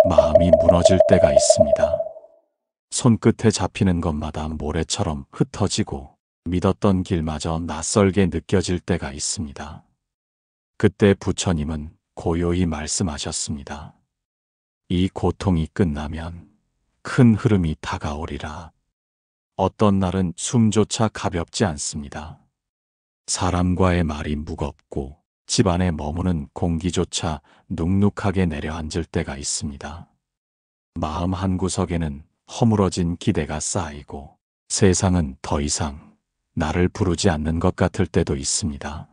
마음이 무너질 때가 있습니다. 손끝에 잡히는 것마다 모래처럼 흩어지고 믿었던 길마저 낯설게 느껴질 때가 있습니다. 그때 부처님은 고요히 말씀하셨습니다. 이 고통이 끝나면 큰 흐름이 다가오리라. 어떤 날은 숨조차 가볍지 않습니다. 사람과의 말이 무겁고 집안에 머무는 공기조차 눅눅하게 내려앉을 때가 있습니다. 마음 한구석에는 허물어진 기대가 쌓이고 세상은 더 이상 나를 부르지 않는 것 같을 때도 있습니다.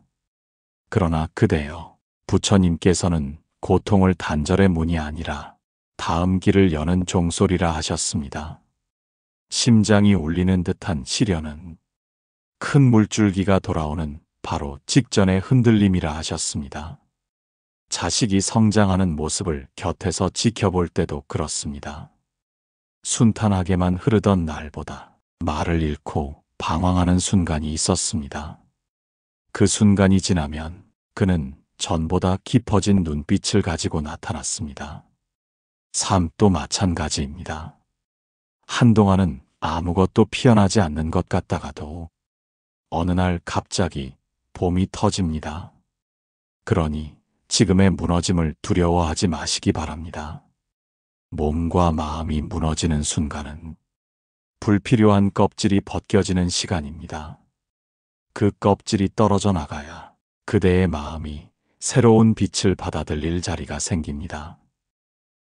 그러나 그대여, 부처님께서는 고통을 단절의 문이 아니라 다음 길을 여는 종소리라 하셨습니다. 심장이 울리는 듯한 시련은 큰 물줄기가 돌아오는 바로 직전의 흔들림이라 하셨습니다. 자식이 성장하는 모습을 곁에서 지켜볼 때도 그렇습니다. 순탄하게만 흐르던 날보다 말을 잃고 방황하는 순간이 있었습니다. 그 순간이 지나면 그는 전보다 깊어진 눈빛을 가지고 나타났습니다. 삶도 마찬가지입니다. 한동안은 아무것도 피어나지 않는 것 같다가도 어느 날 갑자기 봄이 터집니다. 그러니 지금의 무너짐을 두려워하지 마시기 바랍니다. 몸과 마음이 무너지는 순간은 불필요한 껍질이 벗겨지는 시간입니다. 그 껍질이 떨어져 나가야 그대의 마음이 새로운 빛을 받아들일 자리가 생깁니다.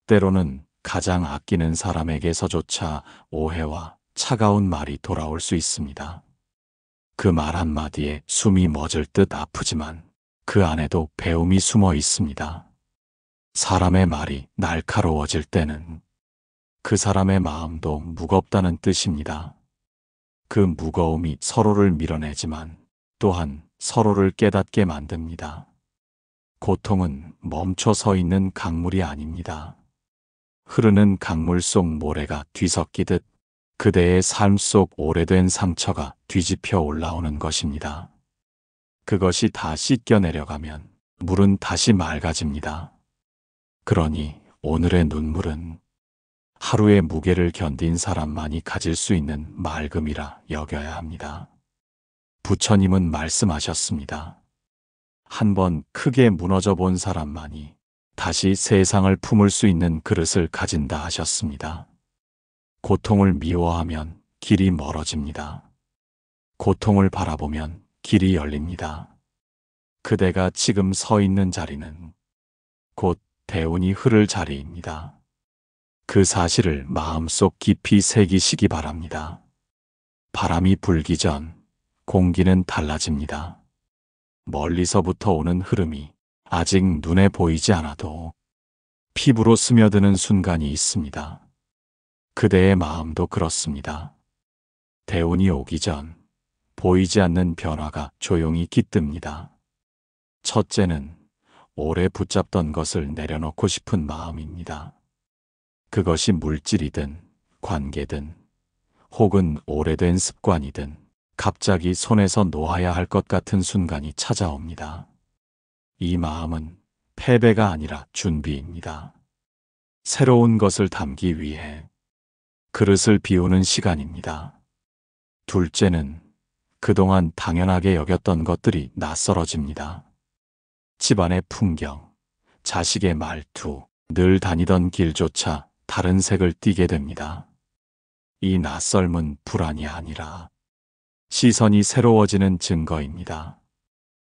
때로는 가장 아끼는 사람에게서조차 오해와 차가운 말이 돌아올 수 있습니다. 그 말 한마디에 숨이 멎을 듯 아프지만 그 안에도 배움이 숨어 있습니다. 사람의 말이 날카로워질 때는 그 사람의 마음도 무겁다는 뜻입니다. 그 무거움이 서로를 밀어내지만 또한 서로를 깨닫게 만듭니다. 고통은 멈춰 서 있는 강물이 아닙니다. 흐르는 강물 속 모래가 뒤섞이듯 그대의 삶 속 오래된 상처가 뒤집혀 올라오는 것입니다. 그것이 다 씻겨 내려가면 물은 다시 맑아집니다. 그러니 오늘의 눈물은 하루의 무게를 견딘 사람만이 가질 수 있는 맑음이라 여겨야 합니다. 부처님은 말씀하셨습니다. 한번 크게 무너져 본 사람만이 다시 세상을 품을 수 있는 그릇을 가진다 하셨습니다. 고통을 미워하면 길이 멀어집니다. 고통을 바라보면 길이 열립니다. 그대가 지금 서 있는 자리는 곧 대운이 흐를 자리입니다. 그 사실을 마음속 깊이 새기시기 바랍니다. 바람이 불기 전 공기는 달라집니다. 멀리서부터 오는 흐름이 아직 눈에 보이지 않아도 피부로 스며드는 순간이 있습니다. 그대의 마음도 그렇습니다. 대운이 오기 전 보이지 않는 변화가 조용히 깃듭니다. 첫째는 오래 붙잡던 것을 내려놓고 싶은 마음입니다. 그것이 물질이든 관계든 혹은 오래된 습관이든 갑자기 손에서 놓아야 할 것 같은 순간이 찾아옵니다. 이 마음은 패배가 아니라 준비입니다. 새로운 것을 담기 위해 그릇을 비우는 시간입니다. 둘째는 그동안 당연하게 여겼던 것들이 낯설어집니다. 집안의 풍경, 자식의 말투, 늘 다니던 길조차 다른 색을 띠게 됩니다. 이 낯설음은 불안이 아니라 시선이 새로워지는 증거입니다.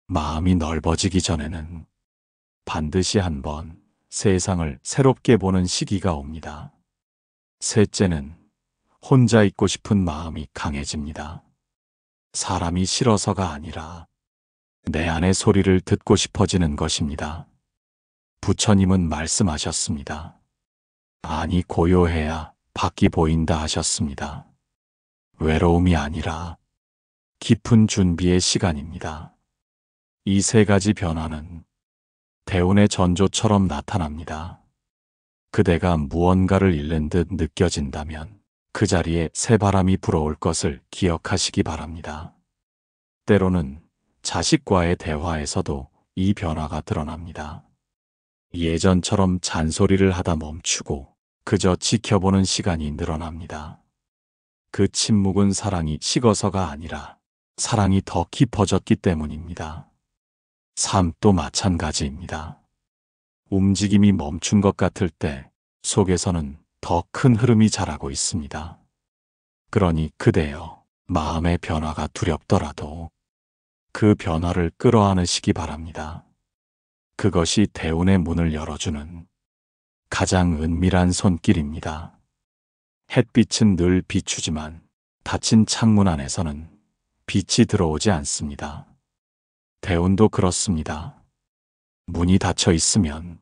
마음이 넓어지기 전에는 반드시 한번 세상을 새롭게 보는 시기가 옵니다. 셋째는 혼자 있고 싶은 마음이 강해집니다. 사람이 싫어서가 아니라 내 안의 소리를 듣고 싶어지는 것입니다. 부처님은 말씀하셨습니다. 안이 고요해야 밖이 보인다 하셨습니다. 외로움이 아니라 깊은 준비의 시간입니다. 이 세 가지 변화는 대운의 전조처럼 나타납니다. 그대가 무언가를 잃는 듯 느껴진다면 그 자리에 새바람이 불어올 것을 기억하시기 바랍니다. 때로는 자식과의 대화에서도 이 변화가 드러납니다. 예전처럼 잔소리를 하다 멈추고 그저 지켜보는 시간이 늘어납니다. 그 침묵은 사랑이 식어서가 아니라 사랑이 더 깊어졌기 때문입니다. 삶도 마찬가지입니다. 움직임이 멈춘 것 같을 때 속에서는 더 큰 흐름이 자라고 있습니다. 그러니 그대여, 마음의 변화가 두렵더라도 그 변화를 끌어안으시기 바랍니다. 그것이 대운의 문을 열어주는 가장 은밀한 손길입니다. 햇빛은 늘 비추지만 닫힌 창문 안에서는 빛이 들어오지 않습니다. 대운도 그렇습니다. 문이 닫혀 있으면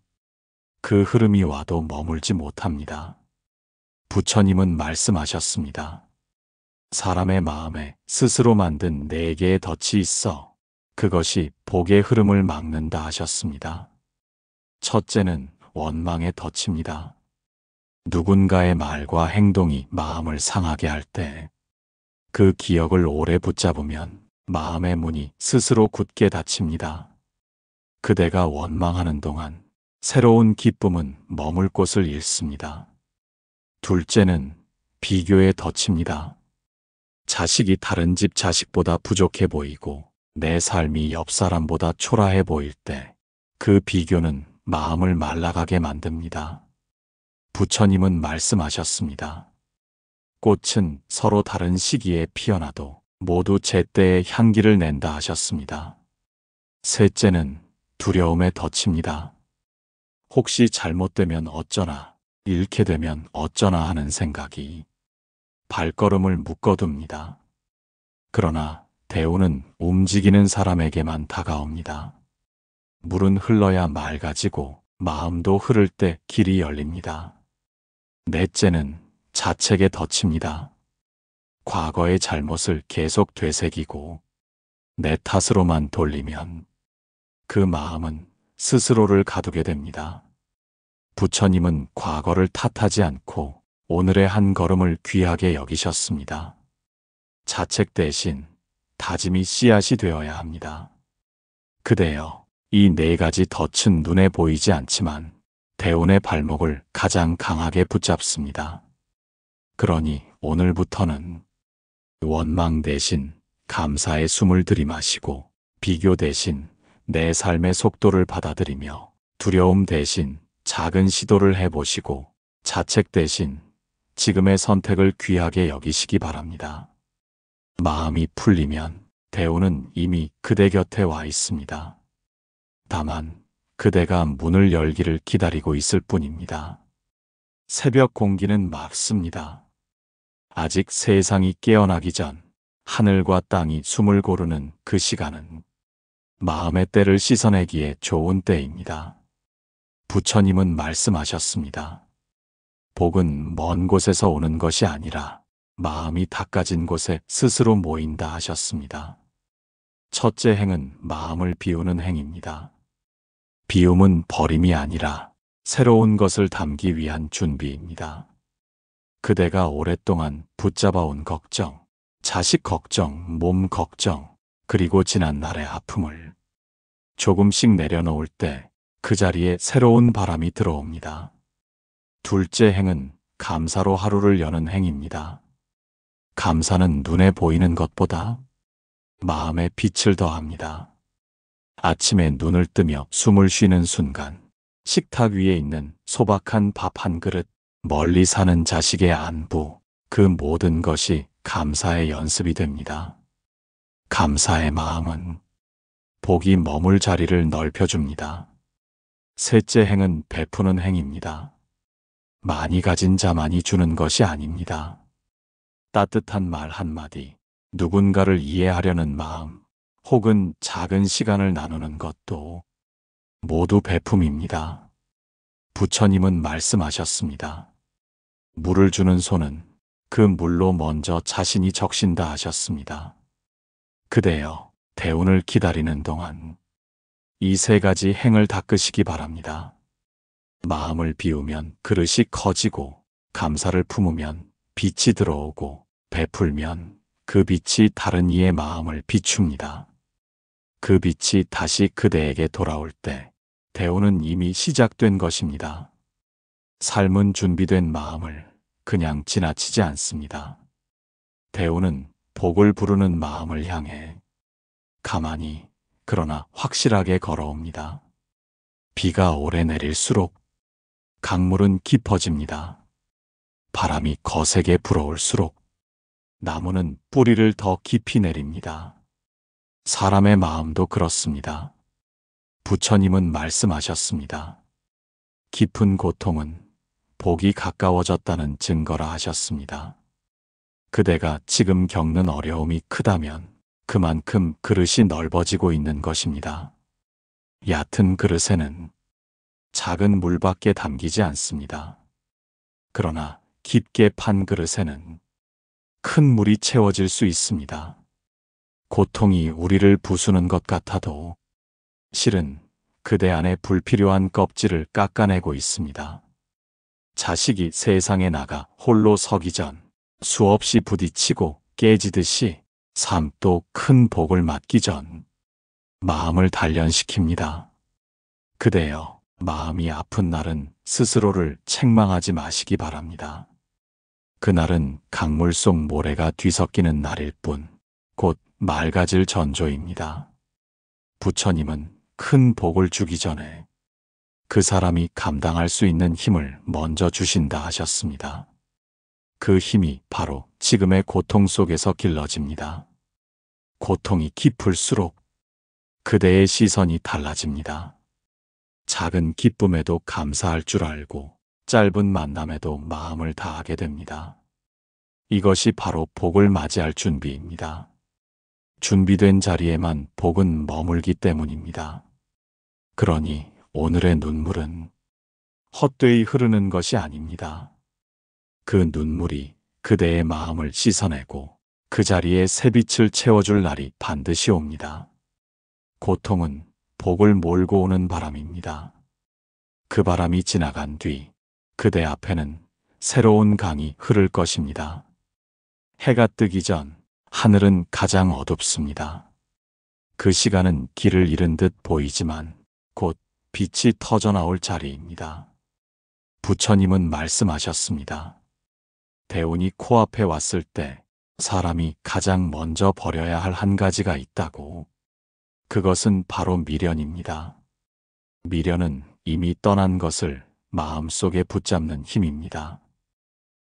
그 흐름이 와도 머물지 못합니다. 부처님은 말씀하셨습니다. 사람의 마음에 스스로 만든 4개의 덫이 있어 그것이 복의 흐름을 막는다 하셨습니다. 첫째는 원망의 덫입니다. 누군가의 말과 행동이 마음을 상하게 할 때 그 기억을 오래 붙잡으면 마음의 문이 스스로 굳게 닫힙니다. 그대가 원망하는 동안 새로운 기쁨은 머물 곳을 잃습니다. 둘째는 비교의 덫입니다. 자식이 다른 집 자식보다 부족해 보이고 내 삶이 옆 사람보다 초라해 보일 때 그 비교는 마음을 말라가게 만듭니다. 부처님은 말씀하셨습니다. 꽃은 서로 다른 시기에 피어나도 모두 제때의 향기를 낸다 하셨습니다. 셋째는 두려움의 덫입니다. 혹시 잘못되면 어쩌나, 잃게 되면 어쩌나 하는 생각이 발걸음을 묶어둡니다. 그러나 대운은 움직이는 사람에게만 다가옵니다. 물은 흘러야 맑아지고 마음도 흐를 때 길이 열립니다. 넷째는 자책의 덫입니다. 과거의 잘못을 계속 되새기고 내 탓으로만 돌리면 그 마음은 스스로를 가두게 됩니다. 부처님은 과거를 탓하지 않고 오늘의 한 걸음을 귀하게 여기셨습니다. 자책 대신 다짐이 씨앗이 되어야 합니다. 그대여, 이 4가지 덫은 눈에 보이지 않지만 대운의 발목을 가장 강하게 붙잡습니다. 그러니 오늘부터는 원망 대신 감사의 숨을 들이마시고 비교 대신 내 삶의 속도를 받아들이며 두려움 대신 작은 시도를 해보시고 자책 대신 지금의 선택을 귀하게 여기시기 바랍니다. 마음이 풀리면 대운은 이미 그대 곁에 와 있습니다. 다만 그대가 문을 열기를 기다리고 있을 뿐입니다. 새벽 공기는 맑습니다. 아직 세상이 깨어나기 전 하늘과 땅이 숨을 고르는 그 시간은 마음의 때를 씻어내기에 좋은 때입니다. 부처님은 말씀하셨습니다. 복은 먼 곳에서 오는 것이 아니라 마음이 닦아진 곳에 스스로 모인다 하셨습니다. 첫째 행은 마음을 비우는 행입니다. 비움은 버림이 아니라 새로운 것을 담기 위한 준비입니다. 그대가 오랫동안 붙잡아온 걱정, 자식 걱정, 몸 걱정, 그리고 지난날의 아픔을 조금씩 내려놓을 때 그 자리에 새로운 바람이 들어옵니다. 둘째 행은 감사로 하루를 여는 행입니다. 감사는 눈에 보이는 것보다 마음에 빛을 더합니다. 아침에 눈을 뜨며 숨을 쉬는 순간 식탁 위에 있는 소박한 밥 한 그릇, 멀리 사는 자식의 안부, 그 모든 것이 감사의 연습이 됩니다. 감사의 마음은 복이 머물 자리를 넓혀줍니다. 셋째 행은 베푸는 행입니다. 많이 가진 자만이 주는 것이 아닙니다. 따뜻한 말 한마디, 누군가를 이해하려는 마음, 혹은 작은 시간을 나누는 것도 모두 베품입니다. 부처님은 말씀하셨습니다. 물을 주는 손은 그 물로 먼저 자신이 적신다 하셨습니다. 그대여, 대운을 기다리는 동안 이 3가지 행을 닦으시기 바랍니다. 마음을 비우면 그릇이 커지고, 감사를 품으면 빛이 들어오고, 베풀면 그 빛이 다른 이의 마음을 비춥니다. 그 빛이 다시 그대에게 돌아올 때 대우는 이미 시작된 것입니다. 삶은 준비된 마음을 그냥 지나치지 않습니다. 대우는 복을 부르는 마음을 향해 가만히 그러나 확실하게 걸어옵니다. 비가 오래 내릴수록 강물은 깊어집니다. 바람이 거세게 불어올수록 나무는 뿌리를 더 깊이 내립니다. 사람의 마음도 그렇습니다. 부처님은 말씀하셨습니다. 깊은 고통은 복이 가까워졌다는 증거라 하셨습니다. 그대가 지금 겪는 어려움이 크다면 그만큼 그릇이 넓어지고 있는 것입니다. 얕은 그릇에는 작은 물밖에 담기지 않습니다. 그러나 깊게 판 그릇에는 큰 물이 채워질 수 있습니다. 고통이 우리를 부수는 것 같아도 실은 그대 안에 불필요한 껍질을 깎아내고 있습니다. 자식이 세상에 나가 홀로 서기 전 수없이 부딪히고 깨지듯이 삶도 큰 복을 맞기 전 마음을 단련시킵니다. 그대여, 마음이 아픈 날은 스스로를 책망하지 마시기 바랍니다. 그날은 강물 속 모래가 뒤섞이는 날일 뿐 곧 맑아질 전조입니다. 부처님은 큰 복을 주기 전에 그 사람이 감당할 수 있는 힘을 먼저 주신다 하셨습니다. 그 힘이 바로 지금의 고통 속에서 길러집니다. 고통이 깊을수록 그대의 시선이 달라집니다. 작은 기쁨에도 감사할 줄 알고 짧은 만남에도 마음을 다하게 됩니다. 이것이 바로 복을 맞이할 준비입니다. 준비된 자리에만 복은 머물기 때문입니다. 그러니 오늘의 눈물은 헛되이 흐르는 것이 아닙니다. 그 눈물이 그대의 마음을 씻어내고 그 자리에 새빛을 채워줄 날이 반드시 옵니다. 고통은 복을 몰고 오는 바람입니다. 그 바람이 지나간 뒤 그대 앞에는 새로운 강이 흐를 것입니다. 해가 뜨기 전 하늘은 가장 어둡습니다. 그 시간은 길을 잃은 듯 보이지만 곧 빛이 터져나올 자리입니다. 부처님은 말씀하셨습니다. 대운이 코앞에 왔을 때 사람이 가장 먼저 버려야 할 한 가지가 있다고. 그것은 바로 미련입니다. 미련은 이미 떠난 것을 마음속에 붙잡는 힘입니다.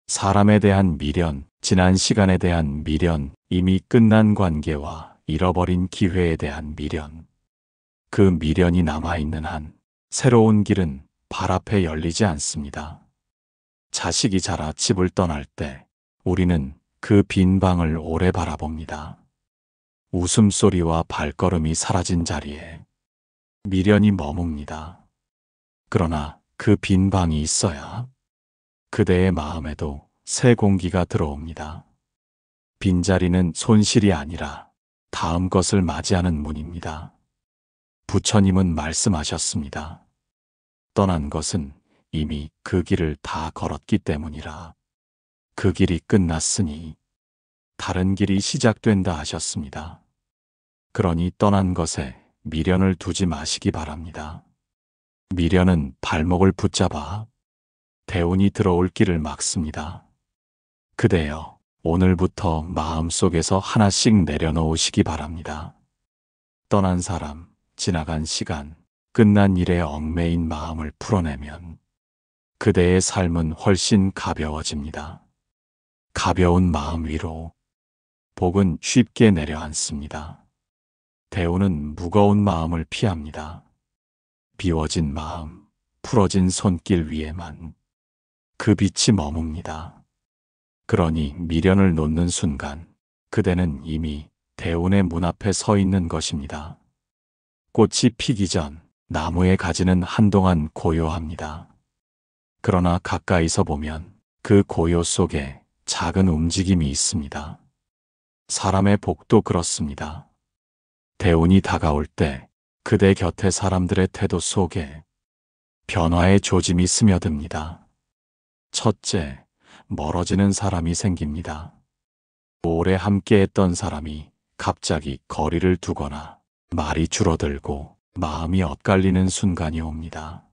사람에 대한 미련, 지난 시간에 대한 미련, 이미 끝난 관계와 잃어버린 기회에 대한 미련. 그 미련이 남아있는 한 새로운 길은 발 앞에 열리지 않습니다. 자식이 자라 집을 떠날 때 우리는 그 빈 방을 오래 바라봅니다. 웃음소리와 발걸음이 사라진 자리에 미련이 머뭅니다. 그러나 그 빈 방이 있어야 그대의 마음에도 새 공기가 들어옵니다. 빈자리는 손실이 아니라 다음 것을 맞이하는 문입니다. 부처님은 말씀하셨습니다. 떠난 것은 이미 그 길을 다 걸었기 때문이라. 그 길이 끝났으니 다른 길이 시작된다 하셨습니다. 그러니 떠난 것에 미련을 두지 마시기 바랍니다. 미련은 발목을 붙잡아 대운이 들어올 길을 막습니다. 그대여, 오늘부터 마음속에서 하나씩 내려놓으시기 바랍니다. 떠난 사람, 지나간 시간, 끝난 일에 얽매인 마음을 풀어내면 그대의 삶은 훨씬 가벼워집니다. 가벼운 마음 위로 복은 쉽게 내려앉습니다. 대운은 무거운 마음을 피합니다. 비워진 마음, 풀어진 손길 위에만 그 빛이 머뭅니다. 그러니 미련을 놓는 순간 그대는 이미 대운의 문 앞에 서 있는 것입니다. 꽃이 피기 전 나무의 가지는 한동안 고요합니다. 그러나 가까이서 보면 그 고요 속에 작은 움직임이 있습니다. 사람의 복도 그렇습니다. 대운이 다가올 때 그대 곁에 사람들의 태도 속에 변화의 조짐이 스며듭니다. 첫째, 멀어지는 사람이 생깁니다. 오래 함께했던 사람이 갑자기 거리를 두거나 말이 줄어들고 마음이 엇갈리는 순간이 옵니다.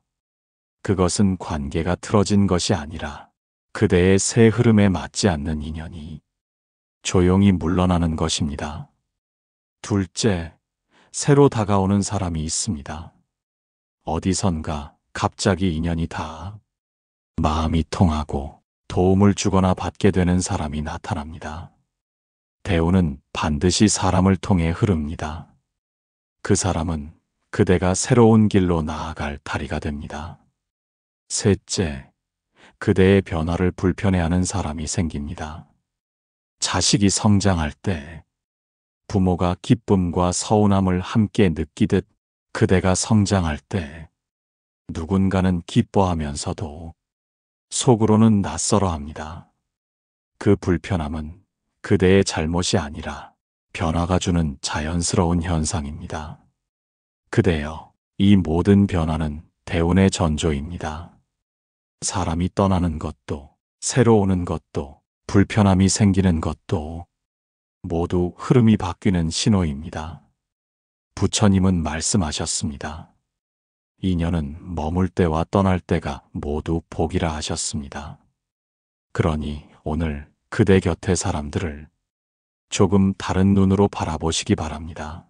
그것은 관계가 틀어진 것이 아니라 그대의 새 흐름에 맞지 않는 인연이 조용히 물러나는 것입니다. 둘째, 새로 다가오는 사람이 있습니다. 어디선가 갑자기 인연이 닿아 마음이 통하고 도움을 주거나 받게 되는 사람이 나타납니다. 대우는 반드시 사람을 통해 흐릅니다. 그 사람은 그대가 새로운 길로 나아갈 다리가 됩니다. 셋째, 그대의 변화를 불편해하는 사람이 생깁니다. 자식이 성장할 때 부모가 기쁨과 서운함을 함께 느끼듯 그대가 성장할 때 누군가는 기뻐하면서도 속으로는 낯설어합니다. 그 불편함은 그대의 잘못이 아니라 변화가 주는 자연스러운 현상입니다. 그대여, 이 모든 변화는 대운의 전조입니다. 사람이 떠나는 것도, 새로 오는 것도, 불편함이 생기는 것도 모두 흐름이 바뀌는 신호입니다. 부처님은 말씀하셨습니다. 인연은 머물 때와 떠날 때가 모두 복이라 하셨습니다. 그러니 오늘 그대 곁의 사람들을 조금 다른 눈으로 바라보시기 바랍니다.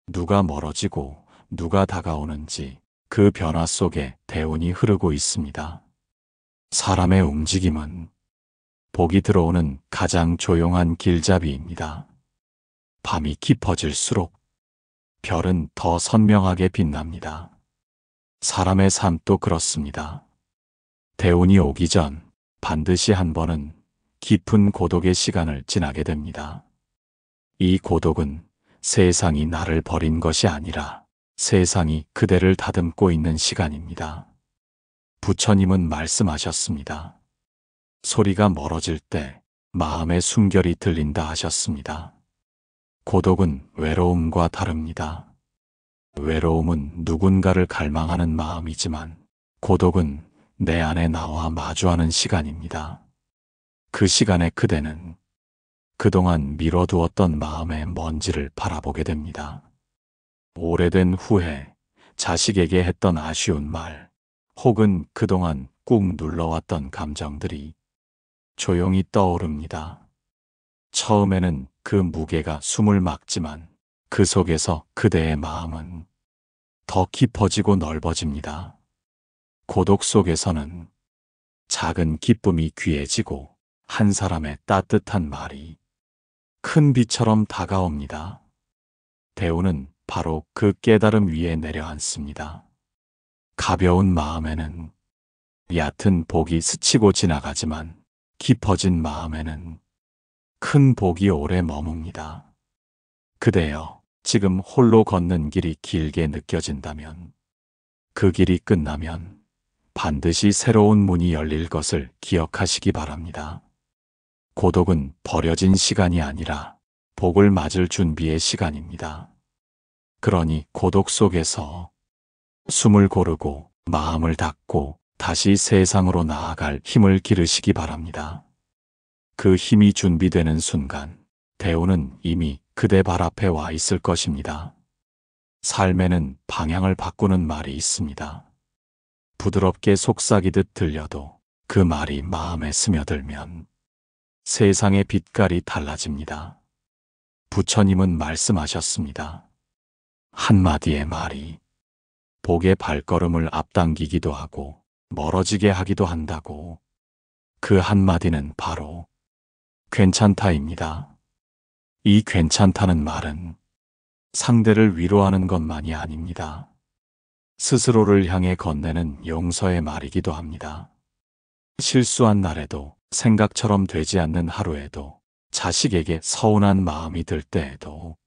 누가 멀어지고 누가 다가오는지 그 변화 속에 대운이 흐르고 있습니다. 사람의 움직임은 복이 들어오는 가장 조용한 길잡이입니다. 밤이 깊어질수록 별은 더 선명하게 빛납니다. 사람의 삶도 그렇습니다. 대운이 오기 전 반드시 한 번은 깊은 고독의 시간을 지나게 됩니다. 이 고독은 세상이 나를 버린 것이 아니라 세상이 그대를 다듬고 있는 시간입니다. 부처님은 말씀하셨습니다. 소리가 멀어질 때 마음의 숨결이 들린다 하셨습니다. 고독은 외로움과 다릅니다. 외로움은 누군가를 갈망하는 마음이지만 고독은 내 안에 나와 마주하는 시간입니다. 그 시간에 그대는 그동안 미뤄두었던 마음의 먼지를 바라보게 됩니다. 오래된 후회, 자식에게 했던 아쉬운 말, 혹은 그동안 꾹 눌러왔던 감정들이 조용히 떠오릅니다. 처음에는 그 무게가 숨을 막지만 그 속에서 그대의 마음은 더 깊어지고 넓어집니다. 고독 속에서는 작은 기쁨이 귀해지고 한 사람의 따뜻한 말이 큰 비처럼 다가옵니다. 대우는 바로 그 깨달음 위에 내려앉습니다. 가벼운 마음에는 얕은 복이 스치고 지나가지만 깊어진 마음에는 큰 복이 오래 머뭅니다. 그대여, 지금 홀로 걷는 길이 길게 느껴진다면, 그 길이 끝나면 반드시 새로운 문이 열릴 것을 기억하시기 바랍니다. 고독은 버려진 시간이 아니라 복을 맞을 준비의 시간입니다. 그러니 고독 속에서 숨을 고르고 마음을 닫고 다시 세상으로 나아갈 힘을 기르시기 바랍니다. 그 힘이 준비되는 순간 대우는 이미 그대 발 앞에 와 있을 것입니다. 삶에는 방향을 바꾸는 말이 있습니다. 부드럽게 속삭이듯 들려도 그 말이 마음에 스며들면 세상의 빛깔이 달라집니다. 부처님은 말씀하셨습니다. 한마디의 말이 복의 발걸음을 앞당기기도 하고 멀어지게 하기도 한다고. 그 한마디는 바로 괜찮다입니다. 이 괜찮다는 말은 상대를 위로하는 것만이 아닙니다. 스스로를 향해 건네는 용서의 말이기도 합니다. 실수한 날에도, 생각처럼 되지 않는 하루에도, 자식에게 서운한 마음이 들 때에도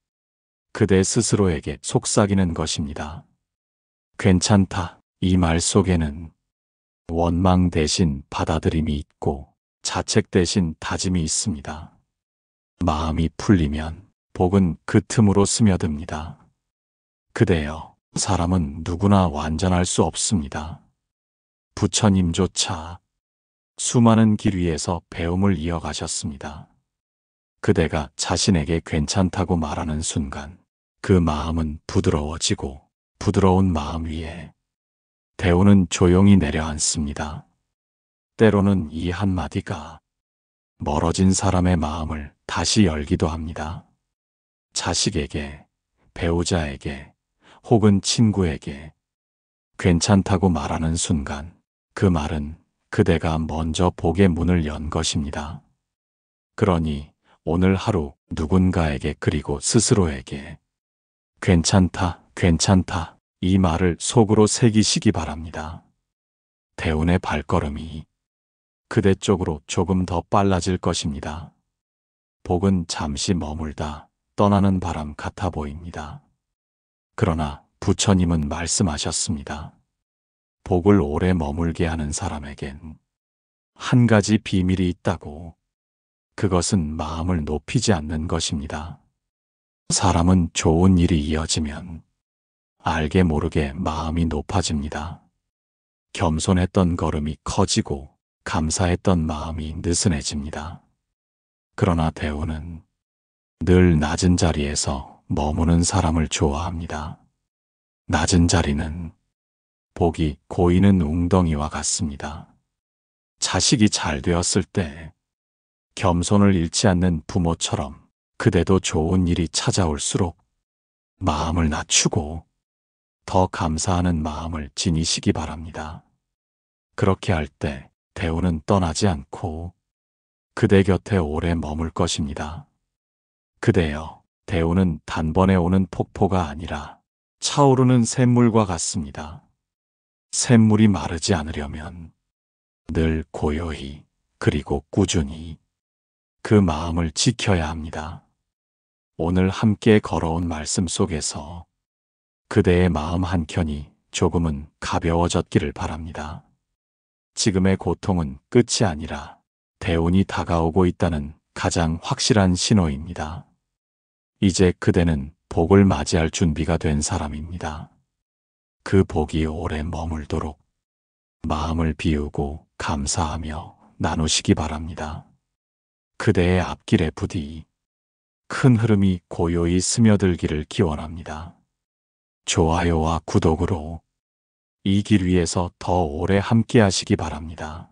그대 스스로에게 속삭이는 것입니다. 괜찮다. 이 말 속에는 원망 대신 받아들임이 있고 자책 대신 다짐이 있습니다. 마음이 풀리면 복은 그 틈으로 스며듭니다. 그대여, 사람은 누구나 완전할 수 없습니다. 부처님조차 수많은 길 위에서 배움을 이어가셨습니다. 그대가 자신에게 괜찮다고 말하는 순간 그 마음은 부드러워지고 부드러운 마음 위에 대우는 조용히 내려앉습니다. 때로는 이 한마디가 멀어진 사람의 마음을 다시 열기도 합니다. 자식에게, 배우자에게, 혹은 친구에게 괜찮다고 말하는 순간 그 말은 그대가 먼저 복의 문을 연 것입니다. 그러니 오늘 하루 누군가에게 그리고 스스로에게 괜찮다, 괜찮다 이 말을 속으로 새기시기 바랍니다. 대운의 발걸음이 그대 쪽으로 조금 더 빨라질 것입니다. 복은 잠시 머물다 떠나는 바람 같아 보입니다. 그러나 부처님은 말씀하셨습니다. 복을 오래 머물게 하는 사람에겐 한 가지 비밀이 있다고. 그것은 마음을 높이지 않는 것입니다. 사람은 좋은 일이 이어지면 알게 모르게 마음이 높아집니다. 겸손했던 걸음이 커지고 감사했던 마음이 느슨해집니다. 그러나 대우는 늘 낮은 자리에서 머무는 사람을 좋아합니다. 낮은 자리는 복이 고이는 웅덩이와 같습니다. 자식이 잘 되었을 때 겸손을 잃지 않는 부모처럼 그대도 좋은 일이 찾아올수록 마음을 낮추고 더 감사하는 마음을 지니시기 바랍니다. 그렇게 할 때 대우는 떠나지 않고 그대 곁에 오래 머물 것입니다. 그대여, 대우는 단번에 오는 폭포가 아니라 차오르는 샘물과 같습니다. 샘물이 마르지 않으려면 늘 고요히 그리고 꾸준히 그 마음을 지켜야 합니다. 오늘 함께 걸어온 말씀 속에서 그대의 마음 한켠이 조금은 가벼워졌기를 바랍니다. 지금의 고통은 끝이 아니라 대운이 다가오고 있다는 가장 확실한 신호입니다. 이제 그대는 복을 맞이할 준비가 된 사람입니다. 그 복이 오래 머물도록 마음을 비우고 감사하며 나누시기 바랍니다. 그대의 앞길의 부디 큰 흐름이 고요히 스며들기를 기원합니다. 좋아요와 구독으로 이 길 위에서 더 오래 함께 하시기 바랍니다.